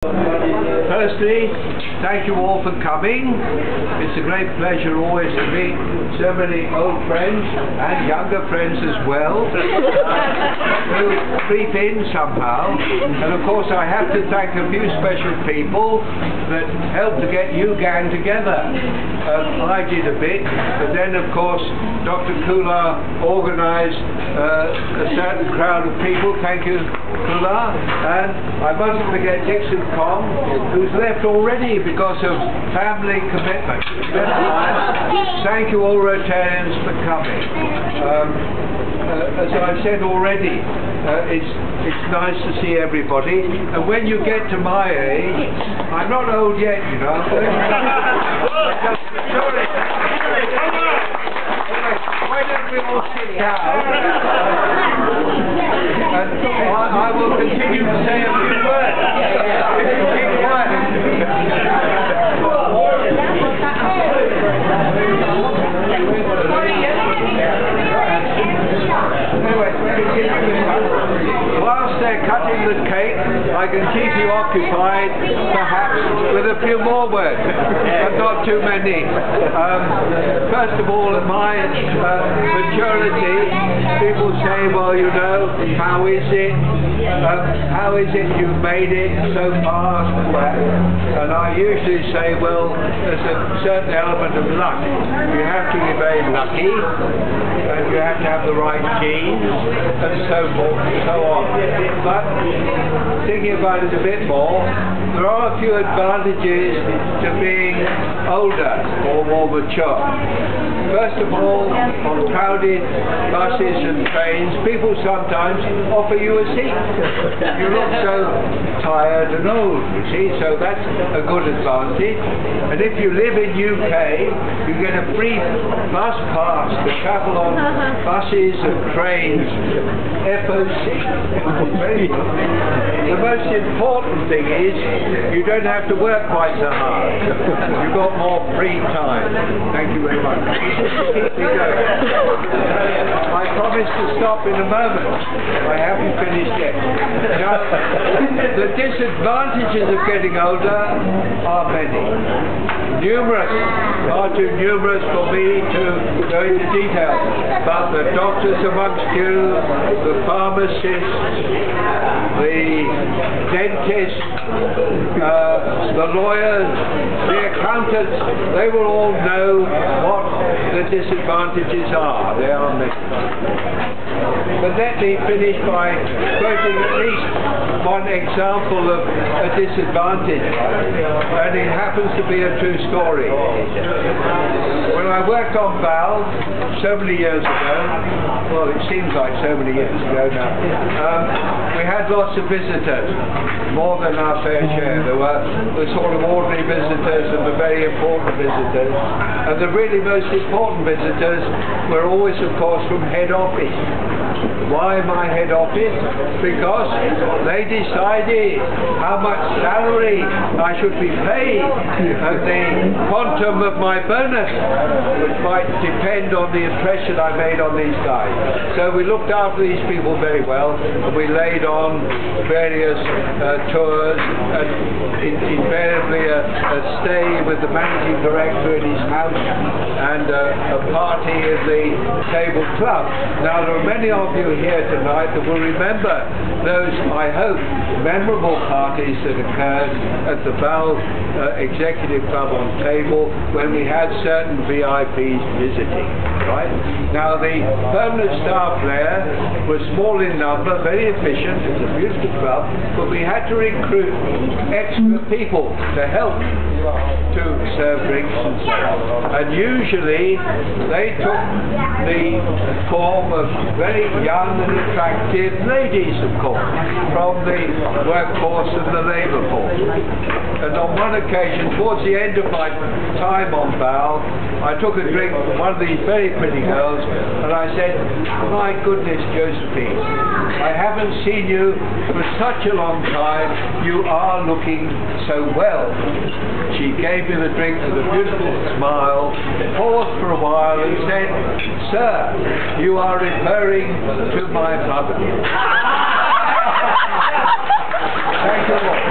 Firstly, thank you all for coming. It's a great pleasure always to meet so many old friends and younger friends as well who creep in somehow. And of course I have to thank a few special people that helped to get you gang together. I did a bit, but then of course Dr. Kula organised a certain crowd of people. Thank you, Kula. And I mustn't forget Dixon Kong, who's left already because of family commitment. Thank you all Rotarians for coming. As I've said already, it's nice to see everybody, and when you get to my age, I'm not old yet, you know. Sorry. Why don't we all sit down? And I will continue to say a few words. Keep quiet. Whilst they're cutting the cake, I can keep you occupied, perhaps, with a few more words, but not too many. First of all, at my maturity, people say, well, you know, how is it? How is it you've made it so far? And I usually say, well, there's a certain element of luck. You have to be very lucky, and you have to have the right genes, and so forth and so on. But thinking about it a bit more, there are a few advantages to being older or more mature. First of all, on crowded buses and trains, people sometimes offer you a seat. You look so tired and old, you see, so that's a good advantage. And if you live in UK, you get a free bus pass to travel on buses and trains. FOC. The most important thing is you don't have to work quite so hard. You've got more free time. Thank you very much. I promise to stop in a moment. I haven't finished yet. Now, the disadvantages of getting older are many. Numerous, far too numerous for me to go into detail. But the doctors amongst you, the pharmacists, the dentists, the lawyers, the accountants, they will all know what the disadvantages are. They are many. But let me finish by quoting at least one example of a disadvantage, and it happens to be a true story. When I worked on valves so many years ago, well, it seems like so many years ago now, we had lots of visitors, more than our fair share. There were the sort of ordinary visitors and the very important visitors, and the really most important visitors were always, of course, from head office. Why my head office? Because they decided how much salary I should be paid and the quantum of my bonus, which might depend on the impression I made on these guys. So we looked after these people very well, and we laid on various tours, and invariably a stay with the managing director in his house, and a party at the Table Club. Now there are many of you here tonight that will remember those, I hope, memorable parties that occurred at the Val Executive Club on Table when we had certain VIPs visiting, right? Now the permanent staff there was small in number, very efficient, it was a beautiful club, but we had to recruit extra people to help to serve drinks and so on. And usually they took the form of very young and attractive ladies, of course, from the workforce and the labour force. And on one occasion, towards the end of my time on Val, I took a drink from one of these very pretty girls, and I said, my goodness, Josephine, I haven't seen you for such a long time, you are looking so well. She gave me the drink with a beautiful smile, paused for a while and said, sir, you are referring to my mother. Thank you all.